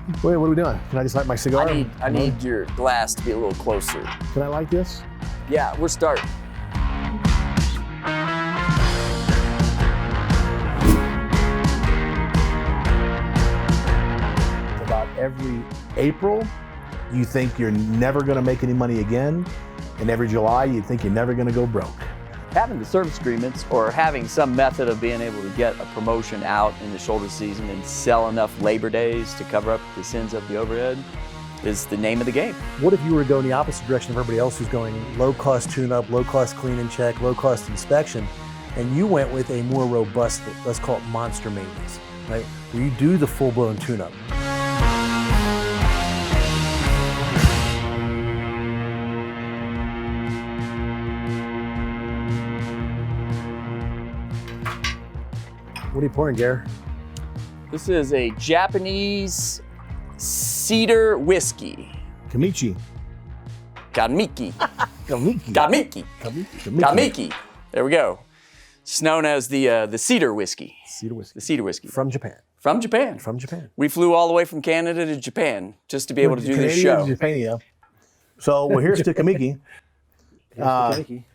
Wait, what are we doing? Can I just light my cigar? I need your glass to be a little closer. Can I light this? Yeah, we're starting. About every April, you think you're never going to make any money again. And every July, you think you're never going to go broke. Having the service agreements or having some method of being able to get a promotion out in the shoulder season and sell enough labor days to cover up the sins of the overhead is the name of the game. What if you were to go in the opposite direction of everybody else who's going low-cost tune-up, low-cost clean and check, low-cost inspection, and you went with a more robust, let's call it monster maintenance, right? Where you do the full-blown tune-up. What are you pouring, Gare? This is a Japanese cedar whiskey. Kamichi. Gamiki. Kamiki. Gamiki. Kamiki. Gamiki. There we go. It's known as the cedar whiskey. Cedar whiskey. The cedar whiskey. From Japan. From Japan. From Japan. We flew all the way from Canada to Japan just to be able to do this show. Japan. So, well, here's to Kamiki.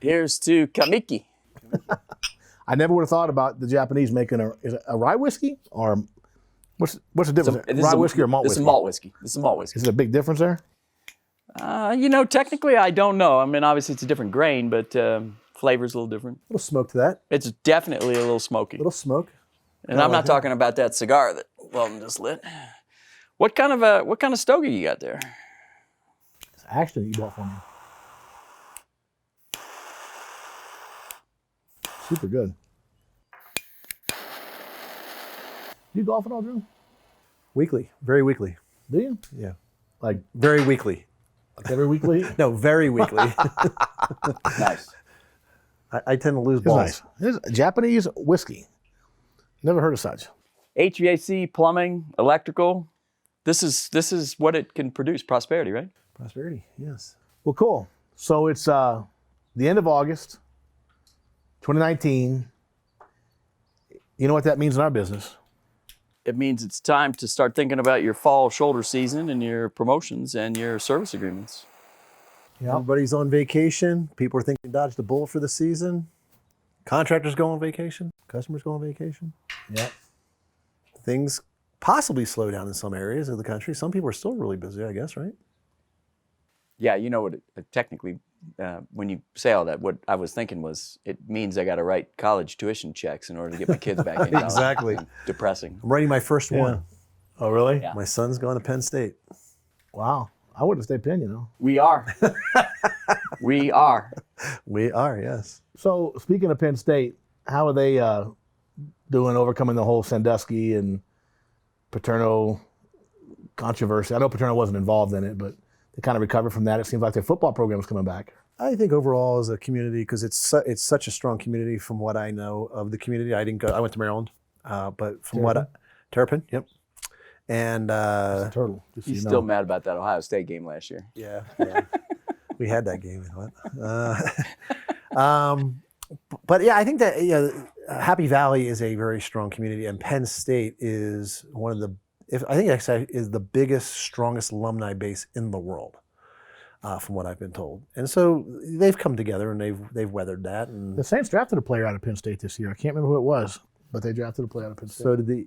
Here's to Kamiki. I never would have thought about the Japanese making a rye whiskey, or what's the difference? Rye whiskey or malt whiskey? This is malt whiskey. This is malt whiskey. Is it a big difference there? Technically, I don't know. I mean, obviously, it's a different grain, but flavor's a little different. A little smoke to that. It's definitely a little smoky. A little smoke. And I'm not talking about that cigar that Weldon just lit. What kind of stogie you got there? It's Ashton you bought for me. Super good. You golf at all, Drew? Weekly. Very weekly. Do you? Yeah. Like Very weekly. every weekly? No, very weekly. Nice. I tend to lose It's balls. nice. It's Japanese whiskey. Never heard of such. HVAC, plumbing, electrical. This is what it can produce. Prosperity, right? Prosperity, yes. Well, cool. So it's the end of August, 2019. You know what that means in our business? It means it's time to start thinking about your fall shoulder season and your promotions and your service agreements. Yeah. Everybody's on vacation. People are thinking dodge the bullet for the season. Contractors go on vacation. Customers go on vacation. Yeah. Things possibly slow down in some areas of the country. Some people are still really busy, I guess, right? Yeah, you know what? Technically, when you say all that, what I was thinking was it means I got to write college tuition checks in order to get my kids back in college. Exactly. Depressing. I'm writing my first one. Oh, really? Yeah. My son's going to Penn State. Wow. I would have stayed Penn, you know. We are. We are. We are, yes. So speaking of Penn State, how are they doing overcoming the whole Sandusky and Paterno controversy? I know Paterno wasn't involved in it, but they kind of recovered from that. It seems like their football program is coming back. I think overall as a community, because it's such a strong community from what I know of the community. I didn't go. I went to Maryland, but from Terrapin, yep. And Turtle. He's still mad about that Ohio State game last year. yeah. We had that game. But yeah, I think that Happy Valley is a very strong community, and Penn State is one of the. I think actually is the biggest, strongest alumni base in the world, from what I've been told. And so they've come together and they've weathered that. And The Saints drafted a player out of Penn State this year. I can't remember who it was, but they drafted a player out of Penn State.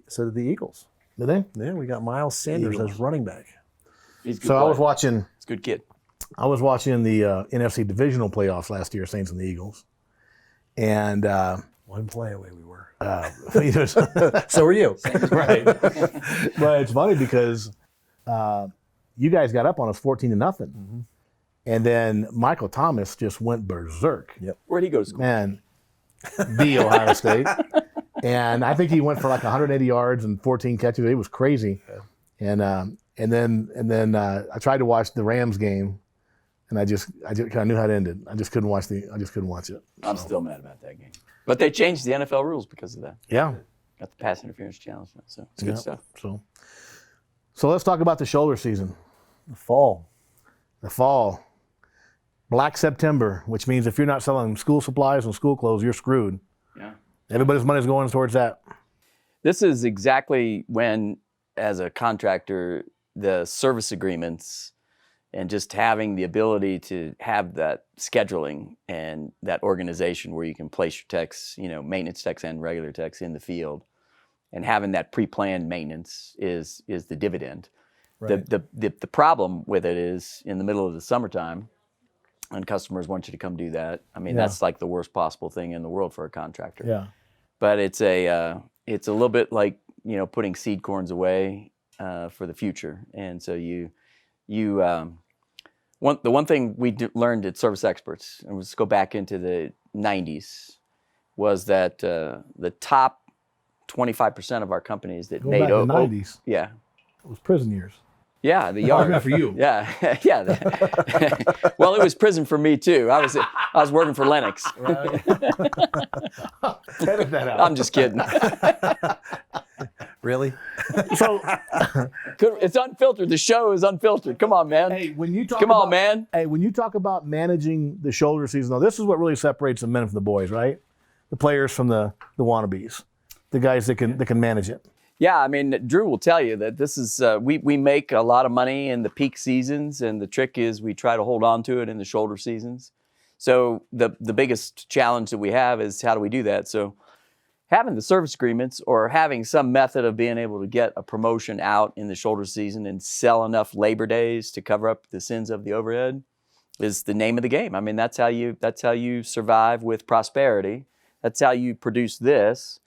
so did the Eagles. Did they? Yeah, we got Miles Sanders as running back. He's a good So I player. was watching. He's a good kid. I was watching the NFC divisional playoffs last year, Saints and the Eagles, and One play away we were. so So were you. right. But it's funny because you guys got up on us 14-0, and then Michael Thomas just went berserk. Yep. Where'd he go to school? Man, the Ohio State, and I think he went for like 180 yards and 14 catches. It was crazy, and then I tried to watch the Rams game. And I just kind of knew how it ended. I just couldn't watch it. I'm still mad about that game. But they changed the NFL rules because of that. Yeah. Got the pass interference challenge now, so it's good stuff. So let's talk about the shoulder season. The fall. The fall. Black September, which means if you're not selling school supplies and school clothes, you're screwed. Yeah. Everybody's money's going towards that. This is exactly when, as a contractor, the service agreements and just having the ability to have that scheduling and that organization where you can place your techs, maintenance techs and regular techs in the field, and having that pre-planned maintenance is the dividend. Right. The problem with it is in the middle of the summertime, and customers want you to come do that. I mean, that's like the worst possible thing in the world for a contractor. Yeah. But it's a little bit like putting seed corns away for the future. And so the one thing we learned at Service Experts, and let's go back into the 90s, was that the top 25% of our companies that Go made back to the 90s. Yeah. It was prison years. Yeah, the yard. Not for you. Yeah, yeah. Well, it was prison for me too. I was working for Lennox. Edit that out. I'm just kidding. Really? So, It's unfiltered. The show is unfiltered. Come on, man. hey, when you talk Come on, man. Hey, when you talk about managing the shoulder season, though, this is what really separates the men from the boys, right? The players from the wannabes, the guys that can manage it. Yeah, I mean, Drew will tell you that this is we make a lot of money in the peak seasons, and the trick is we try to hold on to it in the shoulder seasons. So the biggest challenge that we have is how do we do that? So having the service agreements or having some method of being able to get a promotion out in the shoulder season and sell enough labor days to cover up the sins of the overhead is the name of the game. I mean, that's how you survive with prosperity. That's how you produce this.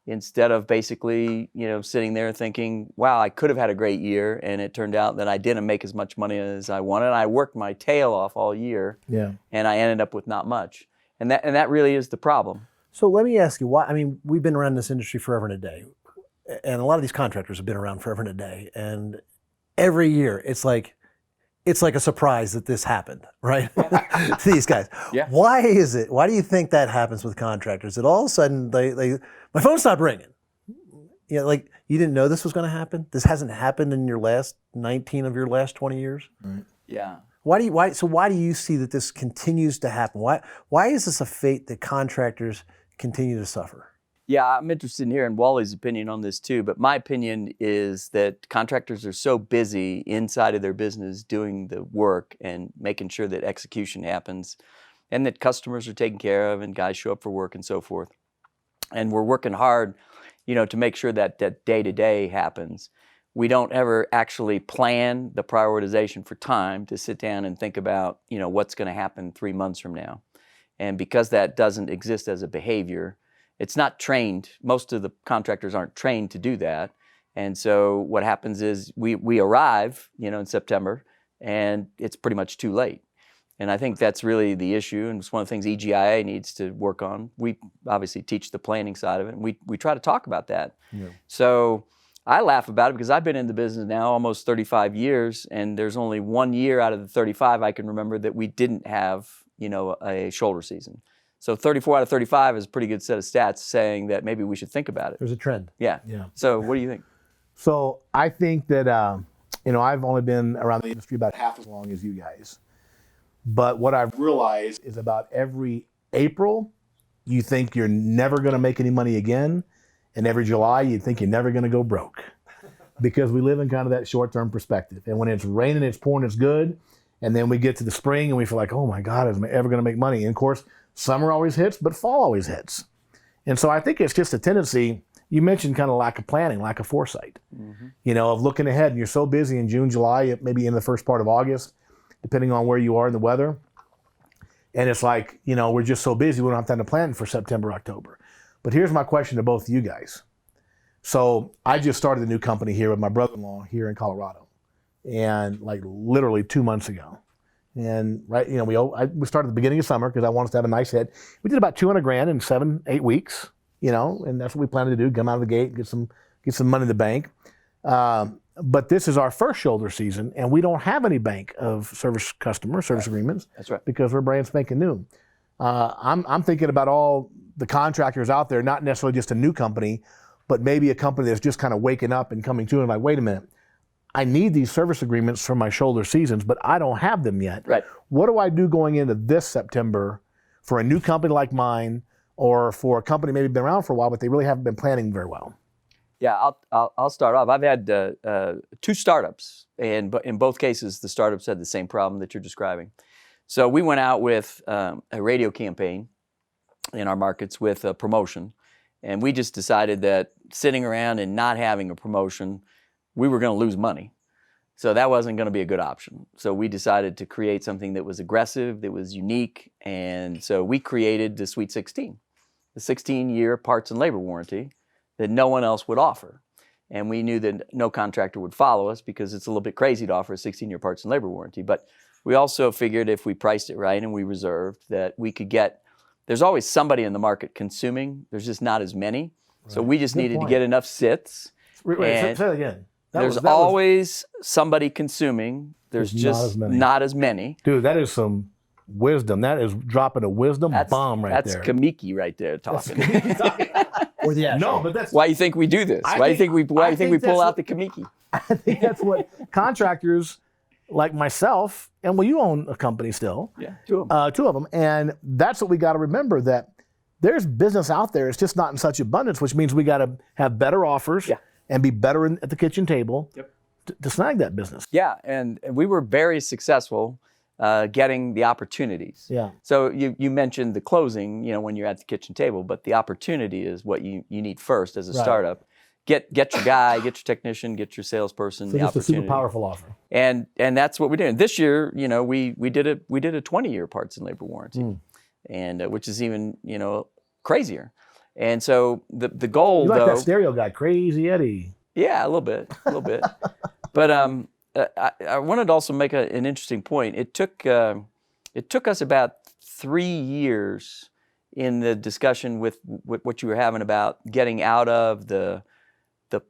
Instead of basically, sitting there thinking, wow, I could have had a great year, and it turned out that I didn't make as much money as I wanted. I worked my tail off all year, and I ended up with not much. And that really is the problem. So let me ask you, why? I mean, we've been around this industry forever and a day, and a lot of these contractors have been around forever and a day, and every year it's like a surprise that this happened, right? To these guys. Yeah. Why is it? Why do you think that happens with contractors? That all of a sudden my phone stopped ringing. Like you didn't know this was going to happen. This hasn't happened in your last 19 of your last 20 years. Right. Yeah. Why do you see that this continues to happen? Why is this a fate that contractors continue to suffer? Yeah, I'm interested in hearing Wally's opinion on this too, but my opinion is that contractors are so busy inside of their business doing the work and making sure that execution happens and that customers are taken care of and guys show up for work and so forth. And we're working hard, to make sure that day-to-day happens. We don't ever actually plan the prioritization for time to sit down and think about, what's going to happen 3 months from now. And because that doesn't exist as a behavior, it's not trained. Most of the contractors aren't trained to do that. And so what happens is we arrive, in September, and it's pretty much too late. And I think that's really the issue, and it's one of the things EGIA needs to work on. We obviously teach the planning side of it, and we try to talk about that. Yeah. So I laugh about it because I've been in the business now almost 35 years, and there's only 1 year out of the 35 I can remember that we didn't have, a shoulder season. So 34 out of 35 is a pretty good set of stats saying that maybe we should think about it. There's a trend. Yeah. So what do you think? So I think that, I've only been around the industry about half as long as you guys. But what I've realized is about every April, you think you're never going to make any money again. And every July, you think you're never going to go broke. Because we live in kind of that short-term perspective. And when it's raining, it's pouring, it's good. And then we get to the spring and we feel like, oh my God, am I ever going to make money? And of course, summer always hits, but fall always hits. And so I think it's just a tendency. You mentioned kind of lack of planning, lack of foresight, of looking ahead. And you're so busy in June, July, maybe in the first part of August, depending on where you are in the weather. And it's like, we're just so busy, we don't have time to plan for September, October. But here's my question to both of you guys. So I just started a new company here with my brother-in-law here in Colorado. And like literally 2 months ago. And we started at the beginning of summer because I wanted to have a nice hit. We did about $200,000 in 7-8 weeks, and that's what we planned to do, come out of the gate, get some money in the bank. But this is our first shoulder season, and we don't have any bank of service agreements. That's right. Because we're brand spanking new. I'm thinking about all the contractors out there, not necessarily just a new company, but maybe a company that's just kind of waking up and coming to and like, wait a minute, I need these service agreements for my shoulder seasons, but I don't have them yet. Right. What do I do going into this September for a new company like mine, or for a company maybe been around for a while, but they really haven't been planning very well? Yeah, I'll start off. I've had 2 startups, and in both cases, the startups had the same problem that you're describing. So we went out with a radio campaign in our markets with a promotion, and we just decided that sitting around and not having a promotion, we were going to lose money. So that wasn't going to be a good option. So we decided to create something that was aggressive, that was unique, and so we created the Sweet 16, the 16-year parts and labor warranty that no one else would offer. And we knew that no contractor would follow us because it's a little bit crazy to offer a 16-year parts and labor warranty. But we also figured if we priced it right and we reserved that we could get, there's always somebody in the market consuming, there's just not as many. Right. So we just needed to get enough sits. Wait, say that again. There's always somebody consuming, there's just not as many. Dude, that is some wisdom. That is dropping a wisdom bomb right there. That's Kamiki right there talking. Or the no, but that's why you think we do this. Why do you think we pull out the Kamiki? I think that's what contractors like myself, and well, you own a company still. Yeah, 2 of them. 2 of them, and that's what we got to remember, that there's business out there. It's just not in such abundance, which means we got to have better offers and be better at the kitchen table to snag that business. Yeah, and we were very successful getting the opportunities. Yeah. So you mentioned the closing, when you're at the kitchen table, but the opportunity is what you need first as a startup. Get your guy, get your technician, get your salesperson. So the just opportunity. a super powerful offer. And that's what we're doing. This year, we did a 20-year parts and labor warranty, and which is even crazier. And so the goal, you like though, that stereo guy, Crazy Eddie. Yeah, a little bit. But I wanted to also make an interesting point. It took us about 3 years in the discussion with what you were having about getting out of the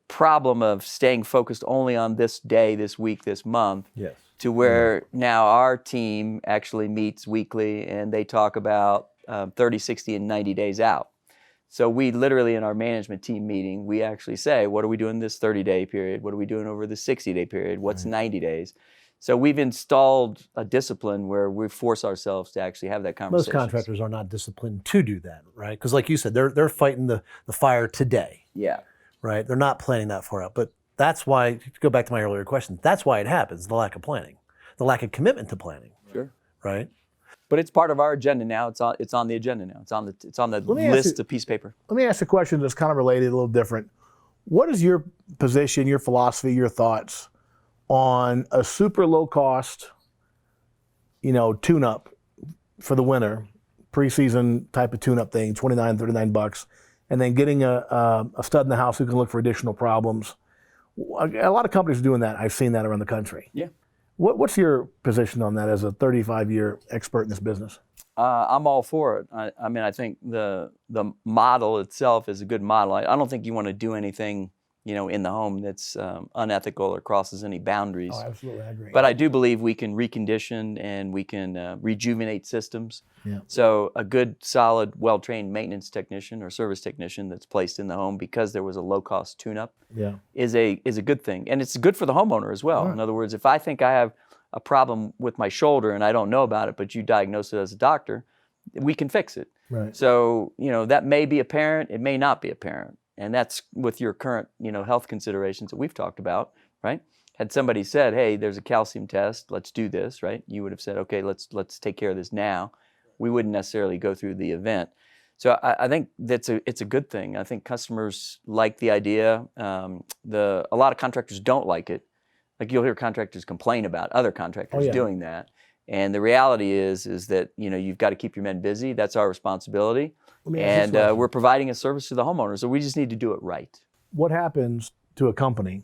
problem of staying focused only on this day, this week, this month, to where now our team actually meets weekly and they talk about 30, 60, and 90 days out. So we literally, in our management team meeting, we actually say, what are we doing this 30-day period? What are we doing over the 60-day period? What's 90 days? So we've installed a discipline where we force ourselves to actually have that conversation. Most contractors are not disciplined to do that, right? Because like you said, they're fighting the fire today. Yeah. Right? They're not planning that far out. But that's why, to go back to my earlier question, that's why it happens, the lack of planning, the lack of commitment to planning. Sure. Right? But it's part of our agenda now. It's on the agenda now. It's on the list of piece of paper. Let me ask a question that's kind of related, a little different. What is your position, your philosophy, your thoughts on a super low cost, tune-up for the winter, preseason type of tune-up thing, $29, $39, and then getting a stud in the house who can look for additional problems? A lot of companies are doing that. I've seen that around the country. Yeah. What's your position on that as a 35-year expert in this business? I'm all for it. I think the model itself is a good model. I don't think you want to do anything, in the home that's unethical or crosses any boundaries. Oh, absolutely, I agree. But I do believe we can recondition and we can rejuvenate systems. Yeah. So a good, solid, well-trained maintenance technician or service technician that's placed in the home because there was a low-cost tune-up is a good thing. And it's good for the homeowner as well. Right. In other words, if I think I have a problem with my shoulder and I don't know about it, but you diagnose it as a doctor, we can fix it. Right. So, that may be apparent, it may not be apparent. And that's with your current, health considerations that we've talked about, right? Had somebody said, hey, there's a calcium test, let's do this, right? You would have said, okay, let's take care of this now. We wouldn't necessarily go through the event. So I think it's a good thing. I think customers like the idea. A lot of contractors don't like it. Like you'll hear contractors complain about other contractors doing that. And the reality is that you've got to keep your men busy. That's our responsibility. And we're providing a service to the homeowner, so we just need to do it right. What happens to a company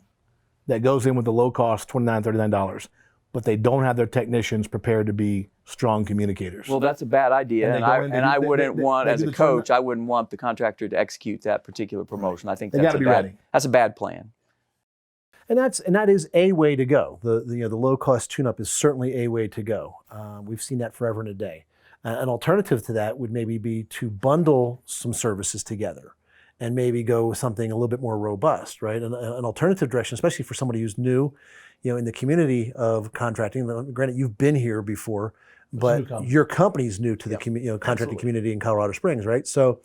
that goes in with the low cost $29, $39, but they don't have their technicians prepared to be strong communicators? Well, that's a bad idea, and I wouldn't want, as a coach, I wouldn't want the contractor to execute that particular promotion. I think that's a bad plan. And that is a way to go. The low cost tune-up is certainly a way to go. We've seen that forever and a day. An alternative to that would maybe be to bundle some services together and maybe go with something a little bit more robust, right? An alternative direction, especially for somebody who's new, in the community of contracting. Granted, you've been here before, but your company's new to the contracting community in Colorado Springs, right? So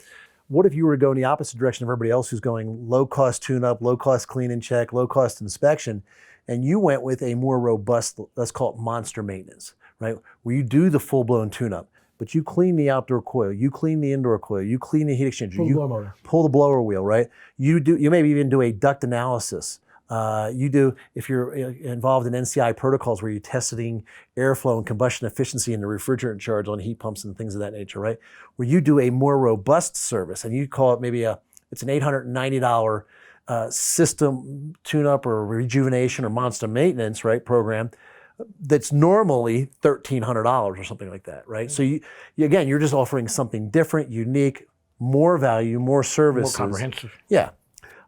what if you were to go in the opposite direction of everybody else who's going low cost tune up, low cost clean and check, low cost inspection, and you went with a more robust, let's call it monster maintenance, right? Where you do the full blown tune up, but you clean the outdoor coil, you clean the indoor coil, you clean the heat exchanger, you pull the blower wheel, right? You maybe even do a duct analysis. You do, if you're involved in NCI protocols where you're testing airflow and combustion efficiency and the refrigerant charge on heat pumps and things of that nature, right? Where you do a more robust service and you call it maybe it's an $890 system tune-up or rejuvenation or monster maintenance, right, program that's normally $1,300 or something like that, right? So again, you're just offering something different, unique, more value, more services. More comprehensive. Yeah.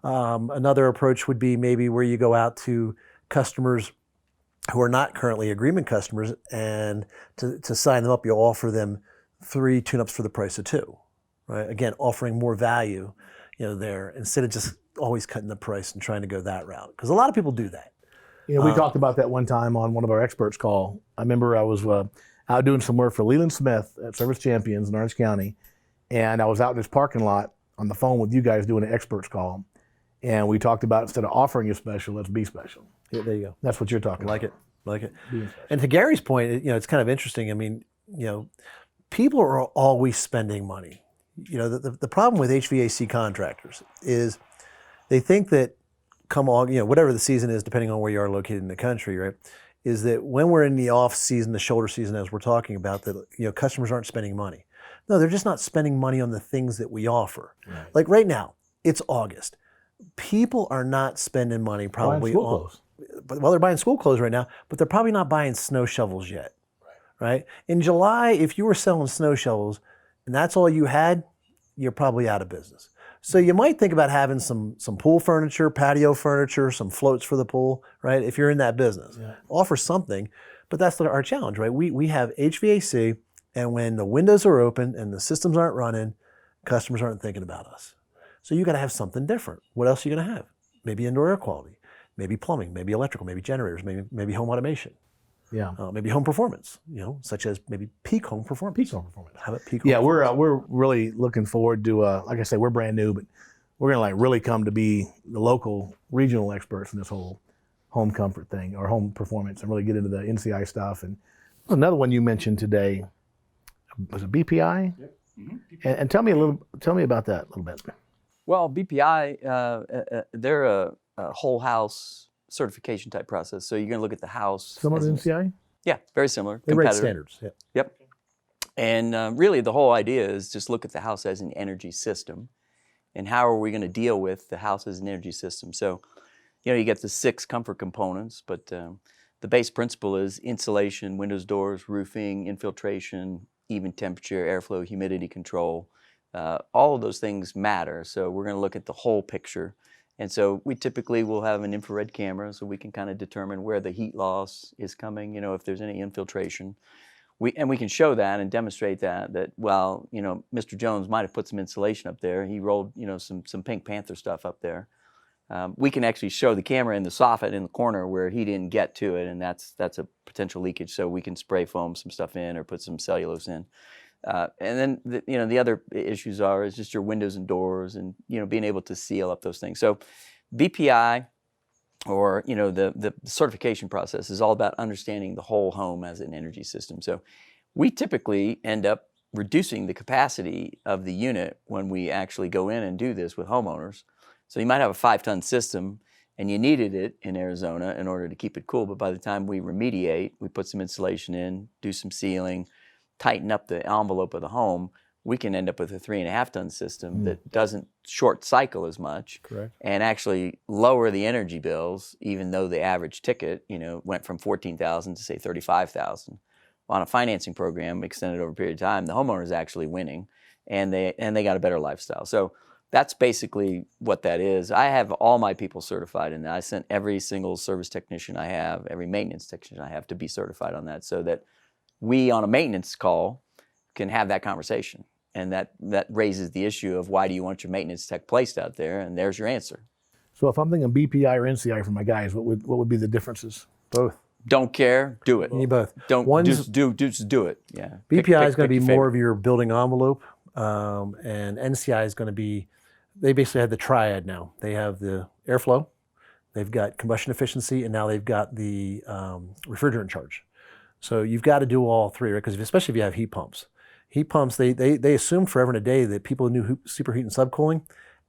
Another approach would be maybe where you go out to customers who are not currently agreement customers, and to sign them up, you'll offer them 3 tune-ups for the price of 2, right? Again, offering more value, there, instead of just always cutting the price and trying to go that route. Because a lot of people do that. We talked about that one time on one of our experts call. I remember I was out doing some work for Leland Smith at Service Champions in Orange County, and I was out in this parking lot on the phone with you guys doing an experts call. And we talked about, instead of offering a special, let's be special. Yeah, there you go. That's what you're talking about. Like it. Being special. And to Gary's point, it's kind of interesting. I mean, people are always spending money. The problem with HVAC contractors is they think that come August, whatever the season is, depending on where you are located in the country, right, is that when we're in the off season, the shoulder season, as we're talking about, that customers aren't spending money. No, they're just not spending money on the things that we offer. Right. Like right now, it's August. People are not spending money probably on, well, they're buying school clothes right now, but they're probably not buying snow shovels yet, right? In July, if you were selling snow shovels and that's all you had, you're probably out of business. So you might think about having some pool furniture, patio furniture, some floats for the pool, right? If you're in that business, offer something, but that's our challenge, right? We have HVAC, and when the windows are open and the systems aren't running, customers aren't thinking about us. So you got to have something different. What else are you going to have? Maybe indoor air quality, maybe plumbing, maybe electrical, maybe generators, maybe home automation. Yeah. Maybe home performance, such as maybe peak home performance. Peak home performance. How about peak home performance? Yeah, we're really looking forward to, like I say, we're brand new, but we're going to really come to be the local regional experts in this whole home comfort thing or home performance and really get into the NCI stuff. And another one you mentioned today, was it BPI? Yep. Mm-hmm. And tell me about that a little bit. Well, BPI, they're a whole house certification type process. So you're going to look at the house. Similar to NCI? Yeah, very similar. They rate standards. Yeah. Yep. And really the whole idea is just look at the house as an energy system. And how are we going to deal with the house as an energy system? So, you get the 6 comfort components, but the base principle is insulation, windows, doors, roofing, infiltration, even temperature, airflow, humidity control. All of those things matter. So we're going to look at the whole picture. And so we typically will have an infrared camera so we can kind of determine where the heat loss is coming, if there's any infiltration. We can show that and demonstrate that well, Mr. Jones might have put some insulation up there. He rolled, some Pink Panther stuff up there. We can actually show the camera in the soffit in the corner where he didn't get to it, and that's a potential leakage. So we can spray foam some stuff in or put some cellulose in. And then the other issues is just your windows and doors and being able to seal up those things. So BPI, or the certification process, is all about understanding the whole home as an energy system. So we typically end up reducing the capacity of the unit when we actually go in and do this with homeowners. So you might have a 5-ton system and you needed it in Arizona in order to keep it cool, but by the time we remediate, we put some insulation in, do some sealing, tighten up the envelope of the home, we can end up with a 3.5-ton system that doesn't short cycle as much. Correct. And actually lower the energy bills, even though the average ticket, went from $14,000 to say $35,000. On a financing program extended over a period of time, the homeowner is actually winning, and they got a better lifestyle. So that's basically what that is. I have all my people certified in that. I sent every single service technician I have, every maintenance technician I have to be certified on that, so that we on a maintenance call can have that conversation. And that raises the issue of, why do you want your maintenance tech placed out there? And there's your answer. So if I'm thinking BPI or NCI for my guys, what would be the differences? Both. Don't care, do it. You need both. Don't just do it. Yeah. BPI is going to be more of your building envelope. And NCI is going to be, they basically have the triad now. They have the airflow, they've got combustion efficiency, and now they've got the refrigerant charge. So you've got to do all three, right? Because especially if you have heat pumps. Heat pumps, they assumed forever and a day that people knew superheat and subcooling,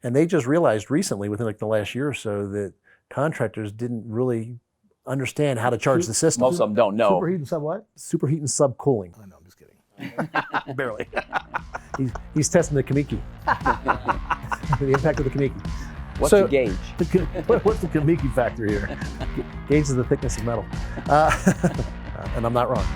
and they just realized recently, within like the last year or so, that contractors didn't really understand how to charge the system. Most of them don't know. Superheat and sub what? Superheat and subcooling. I know, I'm just kidding. Barely. He's testing the Kamiki. The impact of the Kamiki. What's the gauge? What's the Kamiki factor here? Gauge is the thickness of metal. And I'm not wrong.